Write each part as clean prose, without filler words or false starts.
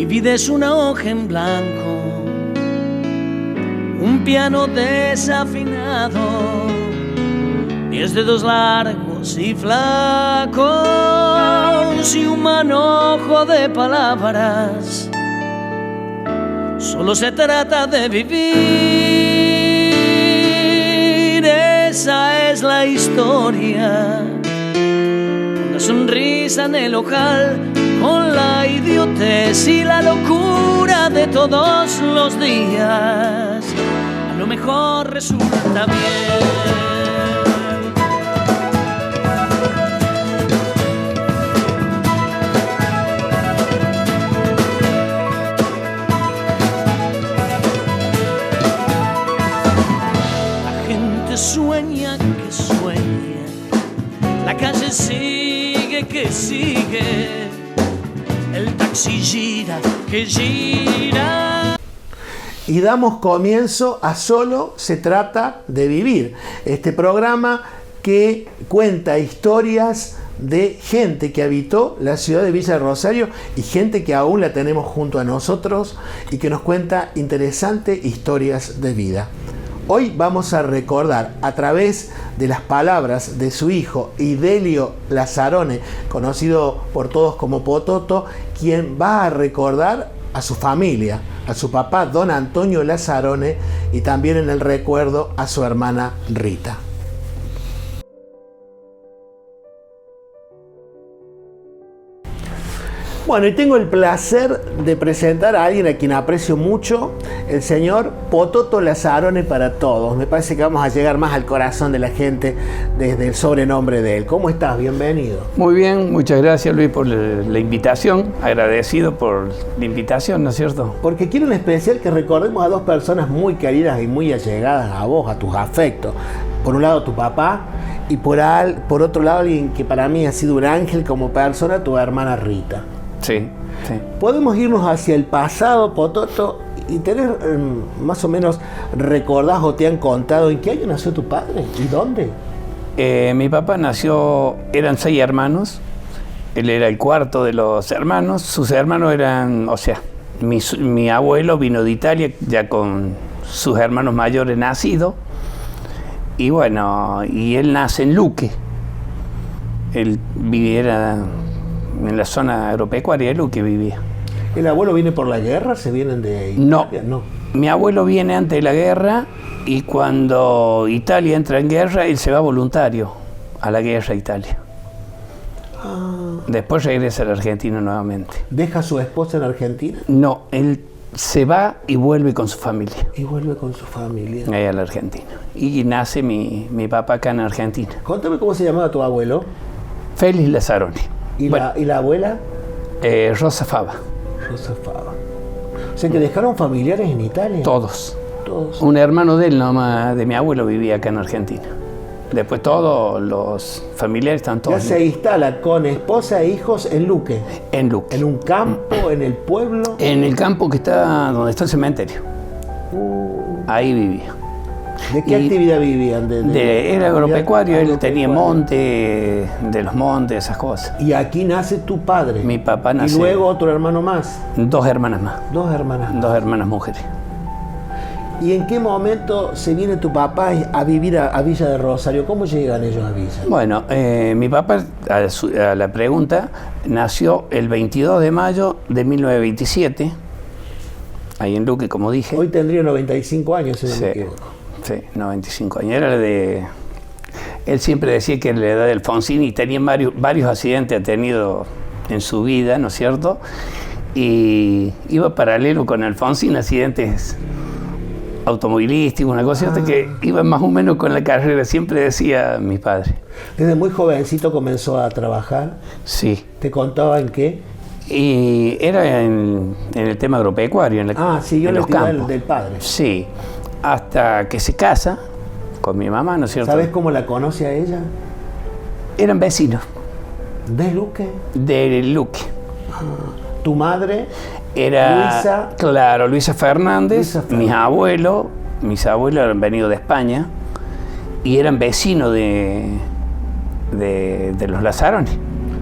Mi vida es una hoja en blanco, un piano desafinado, 10 dedos largos y flacos y un manojo de palabras. Solo se trata de vivir, esa es la historia. Una sonrisa en el ojal, con la idiotez y la locura de todos los días. A lo mejor resulta bien. Sueña que sueña, la calle sigue que sigue, el taxi gira que gira. Y damos comienzo a Solo se trata de vivir, este programa que cuenta historias de gente que habitó la ciudad de Villa de Rosario y gente que aún la tenemos junto a nosotros y que nos cuenta interesantes historias de vida. Hoy vamos a recordar a través de las palabras de su hijo Idelio Lazzarone, conocido por todos como Pototo, quien va a recordar a su familia, a su papá Don Antonio Lazzarone y también en el recuerdo a su hermana Rita. Bueno, y tengo el placer de presentar a alguien a quien aprecio mucho, el señor Pototo Lazzarone para todos. Me parece que vamos a llegar más al corazón de la gente desde el sobrenombre de él. ¿Cómo estás? Bienvenido. Muy bien, muchas gracias Luis por la invitación. Agradecido por la invitación, ¿no es cierto? Porque quiero en especial que recordemos a dos personas muy queridas y muy allegadas a vos, a tus afectos. Por un lado tu papá y por otro lado alguien que para mí ha sido un ángel como persona, tu hermana Rita. Sí, sí. Podemos irnos hacia el pasado, Pototo, y tener más o menos recordás o te han contado en qué año nació tu padre y dónde. Mi papá nació, eran 6 hermanos, él era el cuarto de los hermanos, sus hermanos eran, o sea, mi abuelo vino de Italia ya con sus hermanos mayores nacidos, y bueno, y él nace en Luque, él viviera en la zona agropecuaria de Luque vivía. ¿El abuelo viene por la guerra? ¿Se vienen de Italia? No. Mi abuelo viene antes de la guerra y cuando Italia entra en guerra, él se va voluntario a la guerra a Italia. Después regresa a la Argentina nuevamente. ¿Deja a su esposa en Argentina? No, él se va y vuelve con su familia. Y vuelve con su familia. Ahí a la Argentina. Y nace mi papá acá en Argentina. Contame cómo se llamaba tu abuelo. Félix Lazzarone. ¿Y la abuela? Rosa Fava. Rosa Fava. O sea que dejaron familiares en Italia. Todos. Un hermano de él nomás, de mi abuelo, vivía acá en Argentina. Después todos los familiares están todos. Ya se instala con esposa e hijos en Luque. En Luque. ¿En un campo, en el pueblo? En el campo que está donde está el cementerio. Ahí vivía. ¿De qué actividad vivían? Era agropecuario, él tenía monte, de los montes, esas cosas. Y aquí nace tu padre. Mi papá nace. Y luego otro hermano más. 2 hermanas más. 2 hermanas más. 2 hermanas mujeres. ¿Y en qué momento se viene tu papá a vivir a Villa de Rosario? ¿Cómo llegan ellos a Villa? Bueno, mi papá, a la pregunta, nació el 22 de mayo de 1927, ahí en Luque, como dije. Hoy tendría 95 años, si no me equivoco. Sí, 95 años. Era él siempre decía que era la edad de Alfonsín y tenía varios accidentes, ha tenido en su vida, ¿no es cierto? Y iba paralelo con Alfonsín, accidentes automovilísticos, una cosa que iba más o menos con la carrera, siempre decía mi padre. ¿Desde muy jovencito comenzó a trabajar? Sí. ¿Te contaba en qué? Y era en el tema agropecuario, siguió la actividad del padre. Sí. Hasta que se casa con mi mamá, ¿no es cierto? ¿Sabes cómo la conoce a ella? Eran vecinos. ¿De Luque? De Luque. ¿Tu madre? Era Luisa. Claro, Luisa Fernández. Mis abuelos habían venido de España y eran vecinos de los Lazzarone.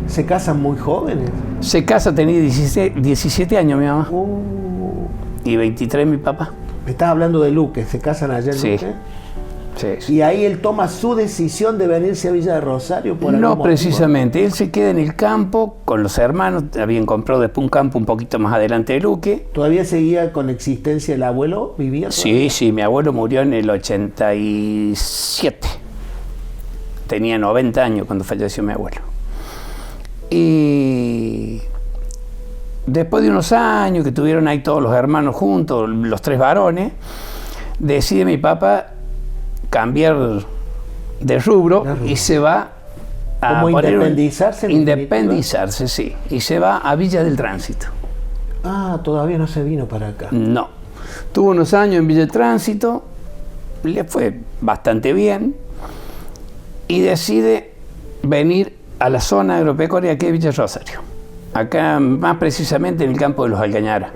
¿Se casan muy jóvenes? Se casa, tenía 17 años mi mamá. Y 23 mi papá. Me estás hablando de Luque, ¿se casan allá en Sí. Luque? Sí. Y ahí él toma su decisión de venirse a Villa de Rosario por algún No motivo. precisamente, él se queda en el campo con los hermanos, habían comprado después un campo un poquito más adelante de Luque. ¿Todavía seguía con existencia el abuelo? ¿Vivía todavía? Sí, mi abuelo murió en el 87. Tenía 90 años cuando falleció mi abuelo. Y después de unos años que tuvieron ahí todos los hermanos juntos, los 3 varones, decide mi papá cambiar de rubro y se va a ¿Cómo poner independizarse? en independizarse, sí. Y se va a Villa del Tránsito. Ah, todavía no se vino para acá. No. Tuvo unos años en Villa del Tránsito, le fue bastante bien y decide venir a la zona agropecuaria que es Villa Rosario. Acá, más precisamente en el campo de los Alcañara.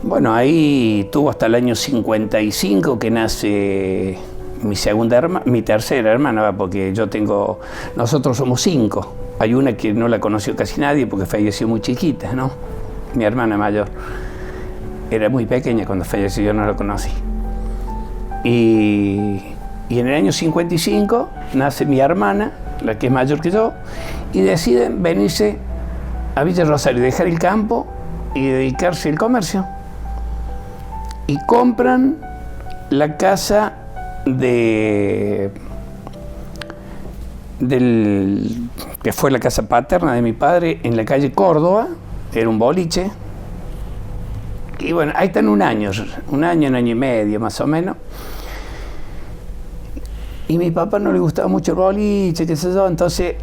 Bueno, ahí tuvo hasta el año 55 que nace mi tercera hermana, porque nosotros somos 5. Hay una que no la conoció casi nadie porque falleció muy chiquita, ¿no? Mi hermana mayor. Era muy pequeña cuando falleció, yo no la conocí. Y en el año 55 nace mi hermana, la que es mayor que yo, y deciden venirse a Villa Rosario, dejar el campo y dedicarse al comercio. Y compran la casa que fue la casa paterna de mi padre en la calle Córdoba, era un boliche. Y bueno, ahí están un año y medio más o menos. Y a mi papá no le gustaba mucho el boliche, qué sé yo, entonces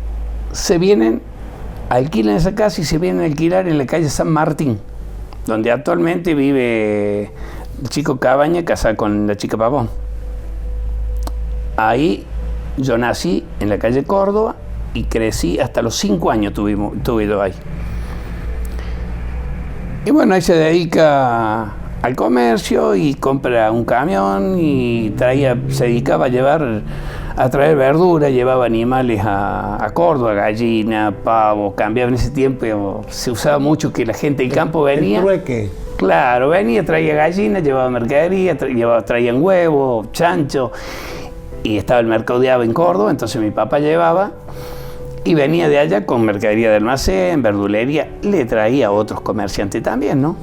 alquilan esa casa y se vienen a alquilar en la calle San Martín, donde actualmente vive el chico Cabaña casado con la chica Pavón. Ahí yo nací en la calle Córdoba y crecí hasta los 5 años tuve yo ahí. Y bueno, ahí se dedica al comercio y compra un camión y se dedicaba a traer verdura, llevaba animales a Córdoba, gallina, pavo, cambiaba en ese tiempo, se usaba mucho que la gente del campo venía. ¿El trueque? Claro, venía, traía gallina, llevaba mercadería, traían huevos, chancho, y estaba el mercado de Ave en Córdoba, entonces mi papá llevaba y venía de allá con mercadería de almacén, verdulería, le traía a otros comerciantes también, ¿no?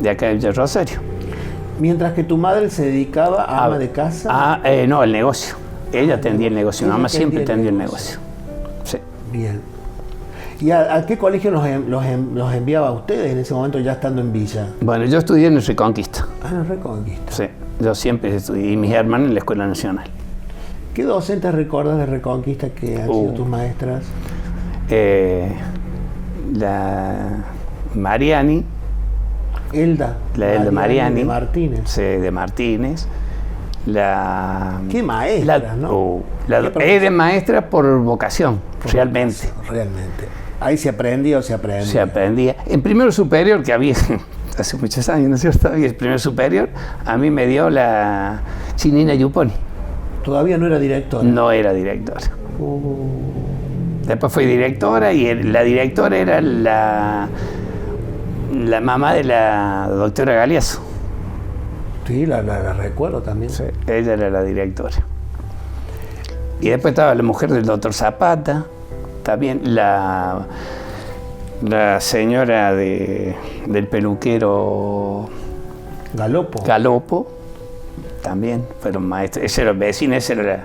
De acá de Villa Rosario. Mientras que tu madre se dedicaba a ama de casa. No, el negocio. Ella atendía el negocio, mi mamá siempre atendió el negocio. Sí. Bien. ¿Y a qué colegio los enviaba a ustedes en ese momento ya estando en Villa? Bueno, yo estudié en el Reconquista. Ah, en el Reconquista. Sí, yo siempre estudié, y mis hermanos en la Escuela Nacional. ¿Qué docentes recuerdas de Reconquista que han sido tus maestras? La Mariani. Elda. La Elda Mariani. De Martínez. Sí, de Martínez. Qué maestra, ¿no? Era maestra por vocación, realmente. Realmente. Ahí se aprendía. Se aprendía. En primero superior, que había hace muchos años, ¿no es cierto? Y el primero superior, a mí me dio la Chinina Yuponi. ¿Todavía no era directora? No era directora. Después fui directora y la directora era la mamá de la doctora Galeazzo. Sí, la recuerdo también. Sí, ella era la directora. Y después estaba la mujer del doctor Zapata, también la señora del peluquero Galopo, también fueron maestros. Esa era vecina, esa era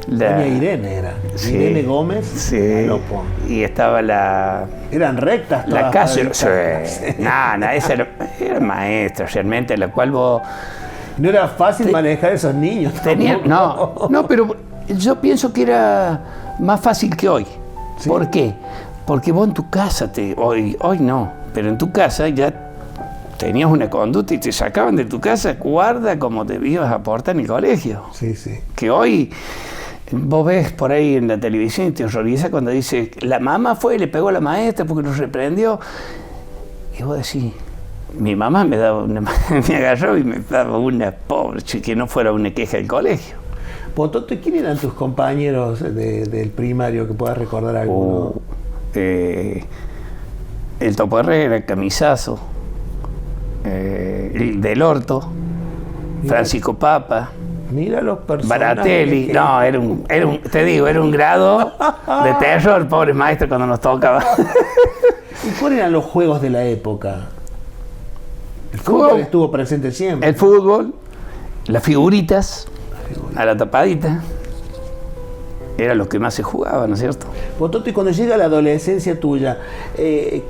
Doña Irene era. Sí, Irene Gómez. Sí. Galopo. Y estaba Eran rectas todas. La casa. Sí. Esa era maestra realmente, la cual vos. No era fácil manejar esos niños. No, pero yo pienso que era más fácil que hoy. ¿Sí? ¿Por qué? Porque vos en tu casa, hoy no, pero en tu casa ya tenías una conducta y te sacaban de tu casa, guarda como te ibas a portar en el colegio. Sí, sí. Que hoy vos ves por ahí en la televisión y te horroriza cuando dice, la mamá fue y le pegó a la maestra porque nos reprendió. Y vos decís, mi mamá me agarró y me daba una pobre, que no fuera una queja del colegio. Pototo, ¿quién eran tus compañeros del primario que puedas recordar alguno? El Topo Herrera, el Camisazo, el Del Orto, Mira, Francisco Papa, mira los personajes. Baratelli. No, era un grado de terror, pobre maestro, cuando nos tocaba. ¿Y cuáles eran los juegos de la época? El fútbol estuvo presente siempre. El fútbol, las figuritas, a la tapadita. Era lo que más se jugaba, ¿no es cierto? Pototo, y cuando llega la adolescencia tuya,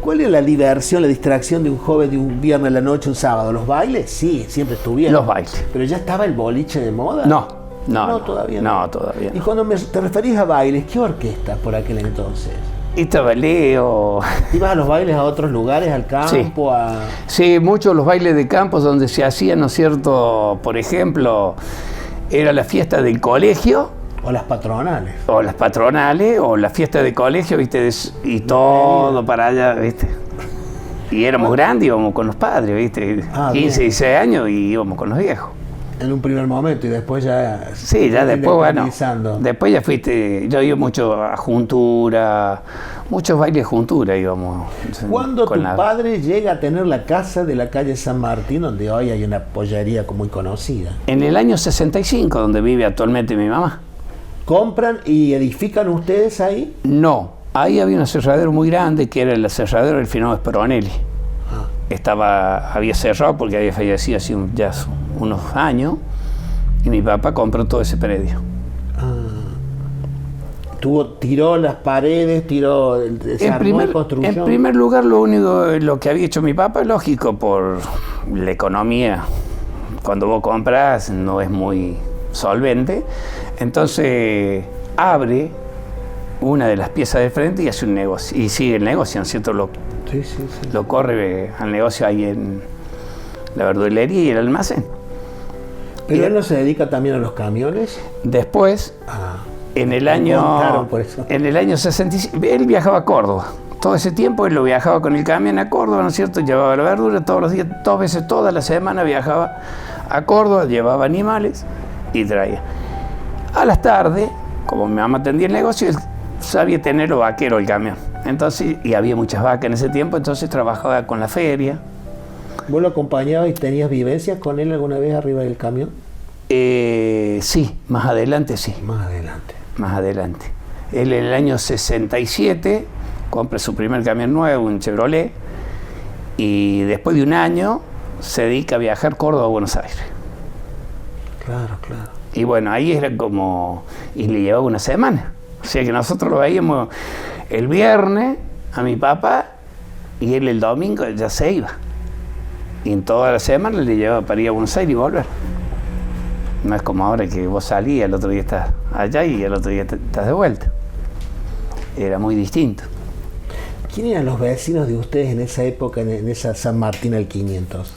¿cuál es la diversión, la distracción de un joven de un viernes a la noche, un sábado? ¿Los bailes? Sí, siempre estuvieron. Los bailes. ¿Pero ya estaba el boliche de moda? No, Todavía no. No, todavía Y no. cuando te referís a bailes, ¿qué orquesta por aquel entonces? Estaba Leo. ¿Ibas a los bailes a otros lugares, al campo? Sí, muchos los bailes de campos donde se hacían, ¿no es cierto? Por ejemplo, era la fiesta del colegio. O las patronales. O las patronales, o la fiesta de colegio, ¿viste? Y todo para allá, ¿viste? Y éramos grandes, íbamos con los padres, ¿viste? 15, bien. 16 años y íbamos con los viejos. En un primer momento y después ya... Sí, ya después, bueno, independizando. después ya fuiste, yo iba mucho a juntura, muchos bailes de juntura íbamos. ¿Cuándo con tu padre llega a tener la casa de la calle San Martín, donde hoy hay una pollería muy conocida? En el año 65, donde vive actualmente mi mamá. ¿Compran y edifican ustedes ahí? No, ahí había un aserradero muy grande, que era el aserradero del finado Speronelli. Había cerrado porque había fallecido hace ya unos años, y mi papá compró todo ese predio. Tiró las paredes, construcción. En primer lugar, lo que había hecho mi papá, lógico, por la economía, cuando vos compras no es muy solvente, entonces abre una de las piezas de frente y hace un negocio, y sigue el negocio, ¿no es cierto? Sí. Lo corre al negocio ahí en la verdulería y el almacén. ¿Pero él no se dedica también a los camiones? Después, en el año 65, él viajaba a Córdoba. Todo ese tiempo él lo viajaba con el camión a Córdoba, ¿no es cierto? Llevaba la verdura todos los días, 2 veces toda la semana viajaba a Córdoba, llevaba animales y traía. A las tardes, como mi mamá atendía el negocio, él sabía tenerlo vaquero el camión. Entonces, y había muchas vacas en ese tiempo, entonces trabajaba con la feria. ¿Vos lo acompañabas y tenías vivencias con él alguna vez arriba del camión? Sí, más adelante sí. Más adelante. Él en el año 67 compra su primer camión nuevo, un Chevrolet, y después de un año se dedica a viajar Córdoba a Buenos Aires. Claro. Y bueno, ahí era como... y le llevaba una semana. O sea que nosotros lo veíamos el viernes a mi papá y él el domingo ya se iba. Y en toda la semana le llevaba para ir a Buenos Aires y volver. No es como ahora que vos salís, el otro día estás allá y el otro día estás de vuelta. Era muy distinto. ¿Quién eran los vecinos de ustedes en esa época, en esa San Martín al 500?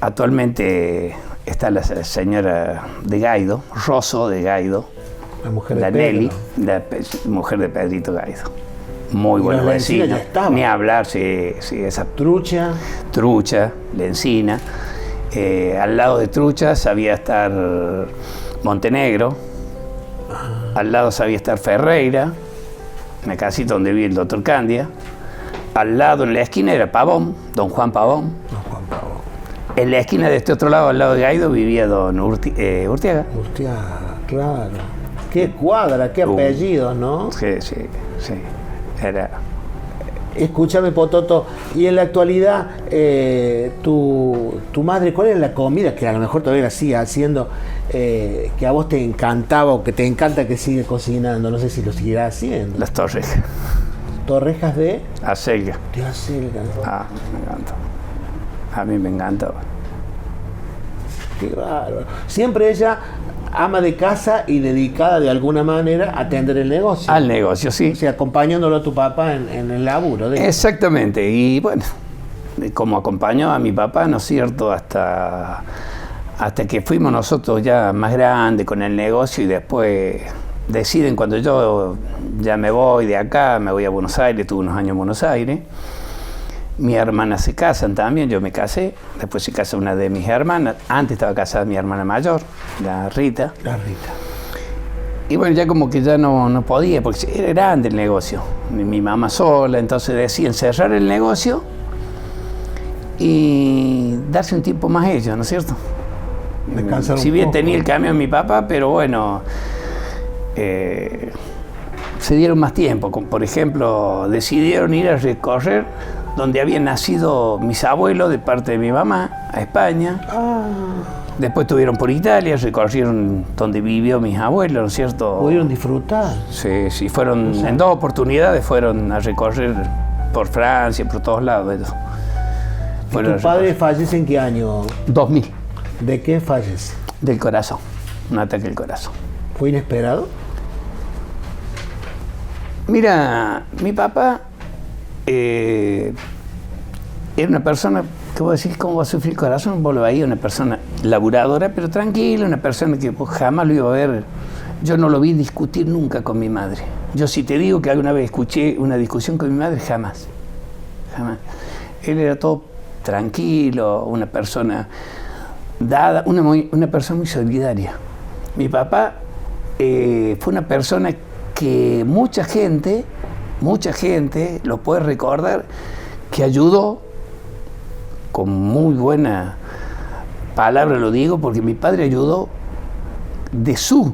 Actualmente está la señora de Gaido, Rosso de Gaido, la mujer de la Pedro. Nelly, la mujer de Pedrito Gaido. Muy buena vecina. Ni hablar, sí, esa Trucha, Lencina. Al lado de Trucha sabía estar Montenegro. Al lado sabía estar Ferreira, en la casita donde vive el doctor Candia. Al lado, en la esquina, era Pavón, don Juan Pavón. En la esquina de este otro lado, al lado de Gaido, vivía don Urtiaga. Claro. Qué cuadra, qué apellidos, ¿no? Sí. Era... Escúchame, Pototo, y en la actualidad, tu madre, ¿cuál es la comida que a lo mejor todavía la sigue haciendo, que a vos te encantaba o que te encanta que sigue cocinando? No sé si lo seguirá haciendo. Las torrejas. ¿Torrejas de? Acelga. De acelga. Me encanta. A mí me encanta. Qué bárbaro. Siempre ella ama de casa y dedicada de alguna manera a atender el negocio. Al negocio, sí. O sea, acompañándolo a tu papá en el laburo. Exactamente. Y bueno, como acompañó a mi papá, ¿no es cierto?, hasta que fuimos nosotros ya más grandes con el negocio, y después deciden, cuando yo ya me voy de acá, me voy a Buenos Aires, tuve unos años en Buenos Aires, Mi hermana se casan también, yo me casé, después se casa una de mis hermanas, antes estaba casada mi hermana mayor, la Rita. La Rita. Y bueno, ya como que ya no podía, porque era grande el negocio, mi mamá sola, entonces decían cerrar el negocio y darse un tiempo más ellos, ¿no es cierto? Descansar si un bien poco. tenía el camión mi papá, pero bueno, se dieron más tiempo. Por ejemplo, decidieron ir a recorrer donde habían nacido mis abuelos de parte de mi mamá, a España. Después estuvieron por Italia, recorrieron donde vivió mis abuelos, ¿no es cierto? Pudieron disfrutar. Sí, fueron, en 2 oportunidades fueron a recorrer por Francia, por todos lados. ¿Tu padre fallece en qué año? 2000, ¿De qué fallece? del corazón, un ataque al corazón. ¿Fue inesperado? Mira, mi papá era una persona, que vos decís, ¿cómo va a sufrir el corazón? Vos lo veías, una persona laburadora, pero tranquila, una persona que pues, jamás lo iba a ver. Yo no lo vi discutir nunca con mi madre. Yo si te digo que alguna vez escuché una discusión con mi madre, jamás. Él era todo tranquilo, una persona dada, una persona muy solidaria. Mi papá fue una persona que mucha gente lo puede recordar, que ayudó, con muy buena palabra lo digo, porque mi padre ayudó de su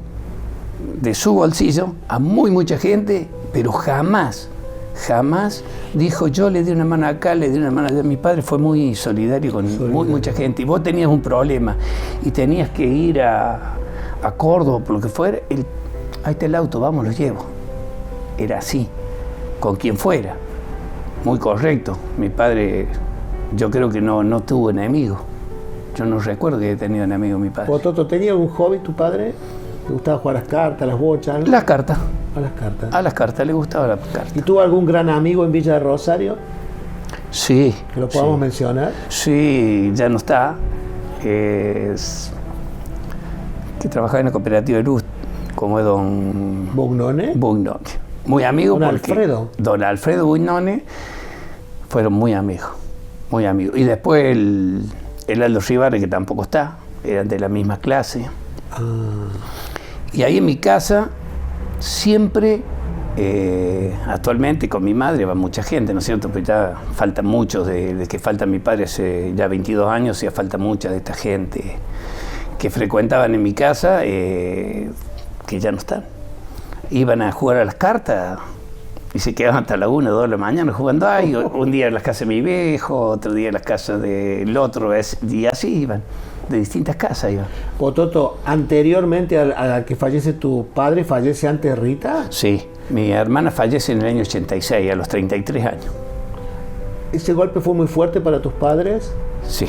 bolsillo a mucha gente, pero jamás dijo yo le di una mano acá, le di una mano allá. Mi padre fue muy solidario con mucha gente. Y vos tenías un problema y tenías que ir a Córdoba, por lo que fuera, ahí está el auto, vamos, lo llevo. Era así, con quien fuera. Muy correcto. Mi padre, yo creo que no tuvo enemigos. Yo no recuerdo que haya tenido enemigos mi padre. Pototo, ¿tenía algún hobby tu padre? ¿Le gustaba jugar a las cartas, a las bochas? Las cartas. A las cartas. A las cartas, le gustaba las cartas. ¿Y tuvo algún gran amigo en Villa de Rosario? Sí. ¿Que lo podamos sí. mencionar? Sí, ya no está. Es que trabajaba en la cooperativa de luz, como es don ¿Bugnone? Bugnone. Muy amigo ¿Don porque Alfredo? Don Alfredo Bugnone fueron muy amigos. Y después el Aldo Rivare, que tampoco está, eran de la misma clase. Y ahí en mi casa siempre, actualmente con mi madre va mucha gente, ¿no es cierto? Pues ya faltan muchos, de que falta mi padre hace ya 22 años, ya falta mucha de esta gente que frecuentaban en mi casa, que ya no están. Iban a jugar a las cartas y se quedaban hasta la 1 o 2 de la mañana jugando ahí, un día en las casas de mi viejo, otro día en las casas del otro, y así iban, de distintas casas iban. Pototo, anteriormente a que fallece tu padre, ¿fallece antes Rita? Sí, mi hermana fallece en el año 86, a los 33 años. ¿Ese golpe fue muy fuerte para tus padres? Sí,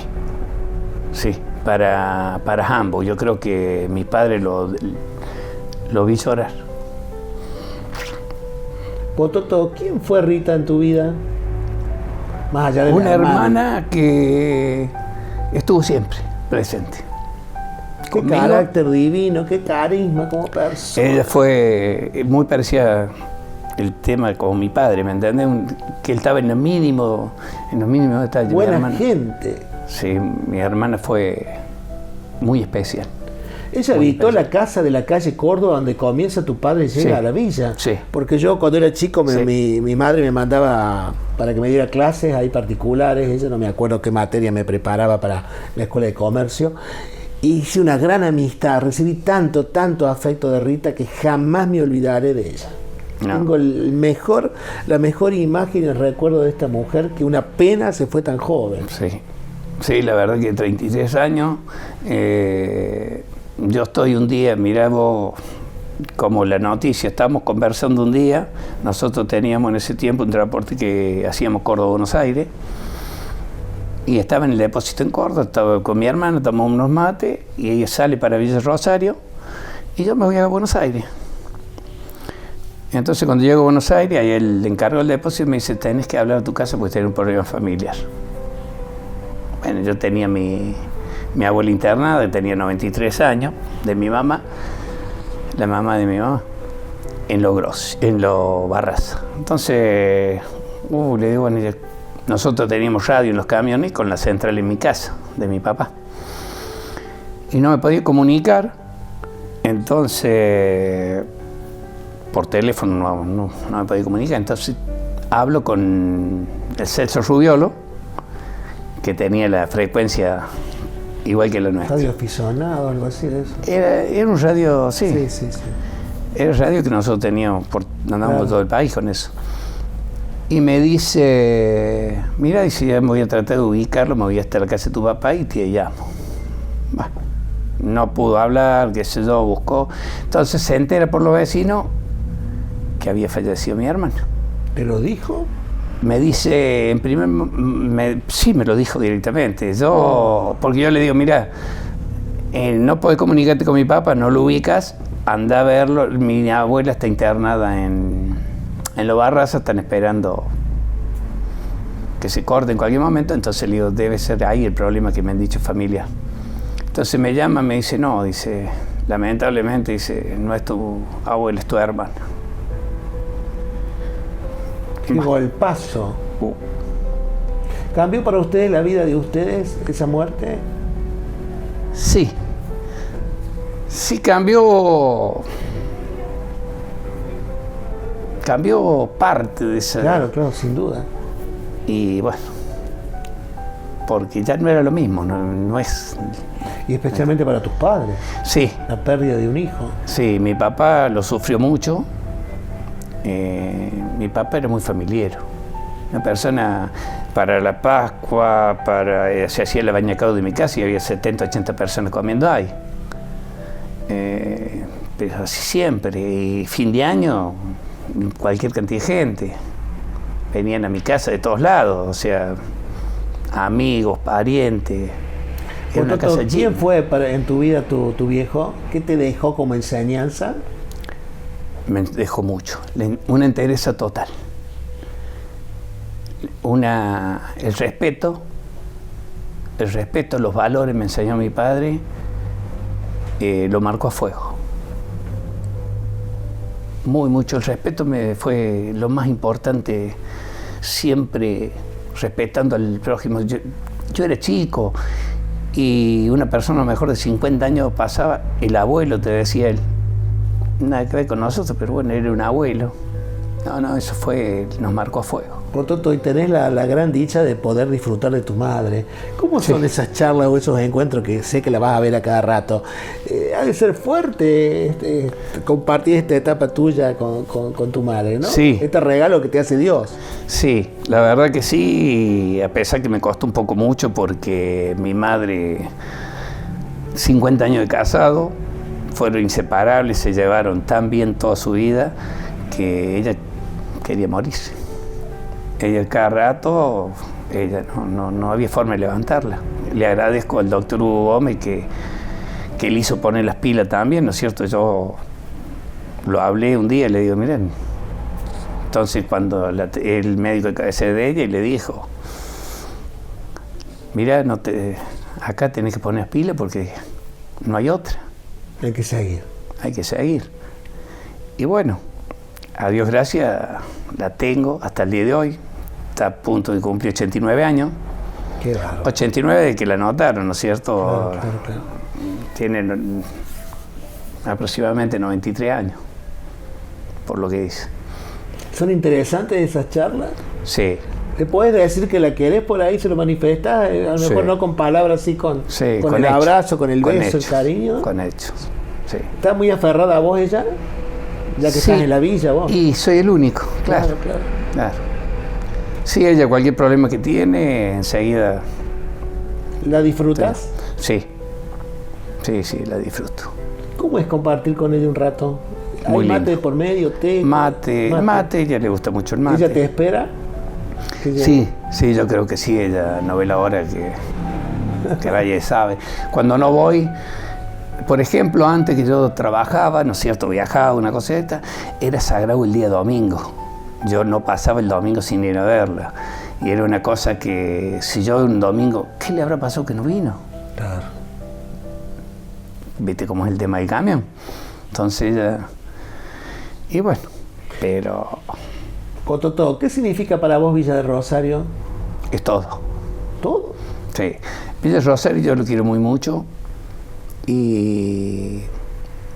para ambos. Yo creo que mi padre lo vi llorar. Pototo, ¿quién fue Rita en tu vida? Más allá de Una la hermana que estuvo siempre presente. Qué Conmigo. carácter divino, qué carisma como persona. Ella fue muy parecida el tema con mi padre, ¿me entiendes? Que él estaba en los mínimos detalles. Buena gente. Sí, mi hermana fue muy especial. Ella habitó la casa de la calle Córdoba donde comienza tu padre y llega a la villa. Sí. Porque yo cuando era chico mi madre me mandaba para que me diera clases ahí particulares. Ella no me acuerdo qué materia me preparaba para la escuela de comercio. Y hice una gran amistad. Recibí tanto afecto de Rita que jamás me olvidaré de ella. No. Tengo la mejor imagen y el recuerdo de esta mujer que una pena se fue tan joven. Sí, la verdad que 33 años. Yo estoy un día, mirá vos, como la noticia, estábamos conversando un día, nosotros teníamos en ese tiempo un transporte que hacíamos Córdoba-Buenos Aires, y estaba en el depósito en Córdoba, estaba con mi hermano, tomamos unos mates, y ella sale para Villa Rosario, y yo me voy a Buenos Aires. Y entonces cuando llego a Buenos Aires, ahí el encargo del depósito me dice, tenés que hablar a tu casa porque tenés un problema familiar. Bueno, yo tenía mi abuela internada, que tenía 93 años, de mi mamá, la mamá de mi mamá, en Lo Barraza. Entonces, le digo, bueno, nosotros teníamos radio en los camiones con la central en mi casa, de mi papá. Y no me podía comunicar, entonces por teléfono no me podía comunicar, entonces hablo con el Celso Rubiolo, que tenía la frecuencia igual que la nuestra. ¿Radio aficionado o algo así de eso? Era un radio, sí. Sí. Era el radio que nosotros teníamos, andábamos por todo el país con eso. Y me dice, mira, dice, ya me voy a tratar de ubicarlo, me voy hasta la casa de tu papá y te llamo. Bah, no pudo hablar, qué sé yo, buscó. Entonces se entera por los vecinos que había fallecido mi hermano. ¿Te lo dijo? Me dice, sí, me lo dijo directamente. Porque yo le digo, mira, no podés comunicarte con mi papá, no lo ubicas, anda a verlo. Mi abuela está internada en Los Barras, están esperando que se corte en cualquier momento. Entonces le digo, debe ser ahí el problema que me han dicho familia. Entonces me llama, me dice, no, dice, lamentablemente, dice, no es tu abuela, es tu hermana. Qué golpazo. ¿Cambió para ustedes la vida de ustedes esa muerte? Sí. Sí cambió parte de esa. Claro, sin duda. Y bueno, porque ya no era lo mismo, no es. Y especialmente para tus padres. Sí. La pérdida de un hijo. Sí, mi papá lo sufrió mucho. Mi papá era muy familiero. Una persona, para la Pascua, se hacía el bañacado de mi casa y había 70, 80 personas comiendo ahí. Pero así siempre. Y fin de año, cualquier cantidad de gente. Venían a mi casa de todos lados, o sea, amigos, parientes. Era una casa ¿Quién llena. fue en tu vida tu viejo? ¿Qué te dejó como enseñanza? Me dejó mucho, una entereza total. El respeto, los valores me enseñó mi padre, lo marcó a fuego. Mucho el respeto fue lo más importante, siempre respetando al prójimo. Yo era chico y una persona mejor de 50 años pasaba, el abuelo, te decía él. Nada que ver con nosotros, pero bueno, era un abuelo. No, eso nos marcó a fuego. Cototo, y tenés la gran dicha de poder disfrutar de tu madre. ¿Cómo son esas charlas o esos encuentros que sé que la vas a ver a cada rato? Ha de ser fuerte compartir esta etapa tuya con tu madre, ¿no? Sí. Este regalo que te hace Dios. Sí, la verdad que sí, a pesar que me costó un poco mucho porque mi madre, 50 años de casado, fueron inseparables, se llevaron tan bien toda su vida que ella quería morirse. Ella cada rato, no había forma de levantarla. Le agradezco al doctor Hugo Gómez que le hizo poner las pilas también, ¿no es cierto? Yo lo hablé un día y le digo, miren, entonces cuando el médico de cabecera de ella y le dijo, mira, acá tenés que poner pilas porque no hay otra. Hay que seguir. Hay que seguir. Y bueno, a Dios gracias, la tengo hasta el día de hoy. Está a punto de cumplir 89 años. Qué bárbaro. 89 de que la anotaron, ¿no es cierto? Claro. Tiene aproximadamente 93 años, por lo que dice. ¿Son interesantes esas charlas? Sí. ¿Te puedes decir que la querés por ahí, se lo manifestás? A lo mejor no con palabras, sí con el abrazo, con el beso, el cariño. Con hechos, sí. ¿Estás muy aferrada a vos ella? Ya que estás en la villa vos. Y soy el único, claro. Sí, ella cualquier problema que tiene, enseguida... ¿La disfrutas? Sí, la disfruto. ¿Cómo es compartir con ella un rato? Muy ¿Hay mate lindo. por medio, té? Mate, ella le gusta mucho el mate. ¿Ella te espera? Sí, yo creo que sí, ella no ve la hora que vaya y sabe. Cuando no voy, por ejemplo, antes que yo trabajaba, ¿no es cierto?, viajaba, una cosa de esta, era sagrado el día domingo. Yo no pasaba el domingo sin ir a verla. Y era una cosa que, si yo un domingo, ¿qué le habrá pasado que no vino? Claro. ¿Viste cómo es el tema del camión? Entonces ella... Y bueno, pero... Cototo, ¿qué significa para vos Villa de Rosario? Es todo. ¿Todo? Sí. Villa Rosario yo lo quiero muy mucho y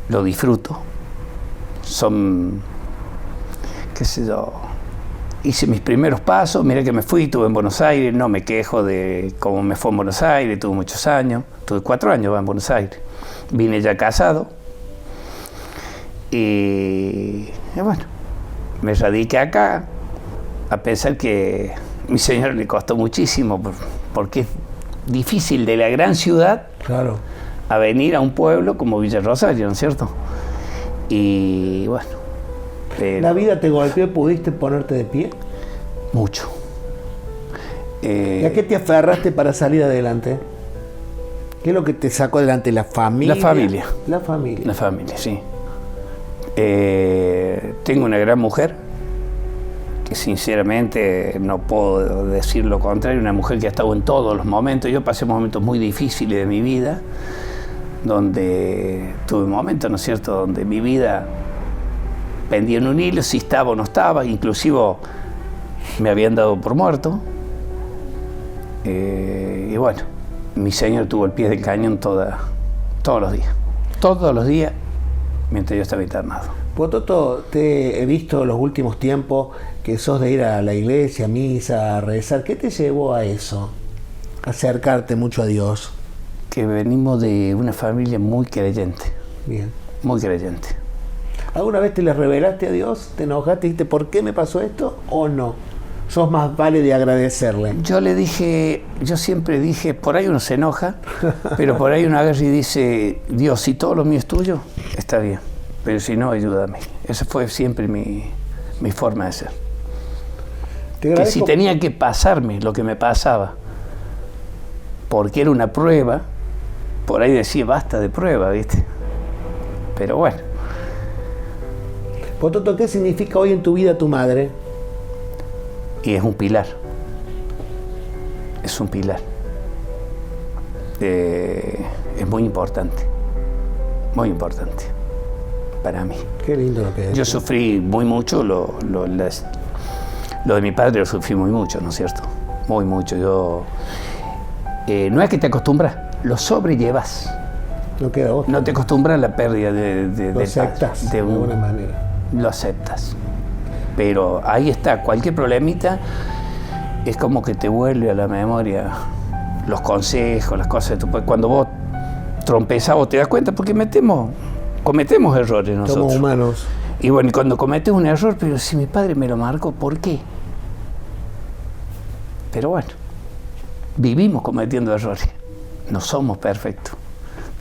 lo disfruto. Son, qué sé yo, hice mis primeros pasos, mirá que me fui, estuve en Buenos Aires, no me quejo de cómo me fue en Buenos Aires, tuve muchos años, tuve 4 años en Buenos Aires. Vine ya casado y bueno, me radiqué acá, a pesar que a mi señora le costó muchísimo, porque es difícil de la gran ciudad Claro. a venir a un pueblo como Villa Rosario, ¿no es cierto? Y bueno, pero ¿La vida te golpeó y pudiste ponerte de pie? mucho. ¿Y a qué te aferraste para salir adelante? ¿Qué es lo que te sacó adelante? ¿La familia? La familia. La familia. La familia, sí. Tengo una gran mujer, que sinceramente no puedo decir lo contrario, una mujer que ha estado en todos los momentos. Yo pasé momentos muy difíciles de mi vida, donde tuve momentos, ¿no es cierto?, donde mi vida pendía en un hilo, si estaba o no estaba, inclusive me habían dado por muerto. Y bueno, mi señor tuvo el pie del cañón todos los días, mientras yo estaba internado. Pototo, te he visto en los últimos tiempos que sos de ir a la iglesia, a misa, a rezar. ¿Qué te llevó a eso? A acercarte mucho a Dios. Que venimos de una familia muy creyente, Bien. muy creyente. ¿Alguna vez te le revelaste a Dios? ¿Te enojaste y dijiste por qué me pasó esto o no? ¿Sos más vale de agradecerle? Yo siempre dije, por ahí uno se enoja, pero por ahí uno agarra y dice, Dios, si todo lo mío es tuyo, está bien, pero si no, ayúdame. Esa fue siempre mi forma de ser. Te Que agradezco. si tenía que pasarme lo que me pasaba, porque era una prueba, por ahí decía, basta de prueba, ¿viste? Pero bueno, Pototo, ¿qué significa hoy en tu vida tu madre? y es un pilar. Es un pilar. Es muy importante para mí. Qué lindo lo que es. Yo sufrí muy mucho, lo de mi padre lo sufrí muy mucho, ¿no es cierto? Muy mucho. No es que te acostumbras, lo sobrellevas. No queda otra. No te acostumbras a la pérdida de Lo aceptas de alguna manera. Lo aceptas. Pero ahí está, cualquier problemita es como que te vuelve a la memoria los consejos, las cosas. Cuando vos trompezas o te das cuenta, porque cometemos errores nosotros. Somos humanos. Y bueno, y cuando cometes un error, pero si mi padre me lo marcó, ¿por qué? Pero bueno, vivimos cometiendo errores. No somos perfectos.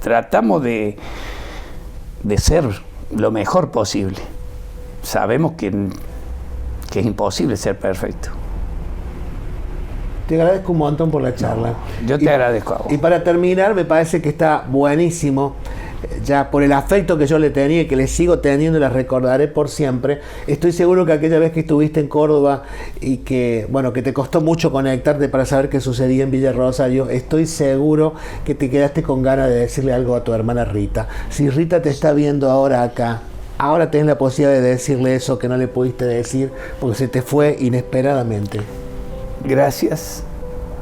Tratamos de ser lo mejor posible. Sabemos que es imposible ser perfecto. Te agradezco un montón por la charla. Yo te agradezco a vos. Y para terminar, me parece que está buenísimo, ya por el afecto que yo le tenía y que le sigo teniendo y la recordaré por siempre. Estoy seguro que aquella vez que estuviste en Córdoba y que, bueno, que te costó mucho conectarte para saber qué sucedía en Villa Rosario, estoy seguro que te quedaste con ganas de decirle algo a tu hermana Rita. Si Rita te está viendo ahora acá, ahora tenés la posibilidad de decirle eso que no le pudiste decir porque se te fue inesperadamente. Gracias,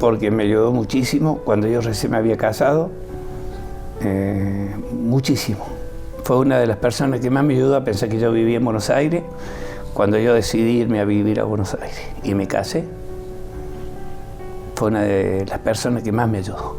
porque me ayudó muchísimo cuando yo recién me había casado. Muchísimo. Fue una de las personas que más me ayudó a pensar que yo vivía en Buenos Aires cuando yo decidí irme a vivir a Buenos Aires y me casé. Fue una de las personas que más me ayudó.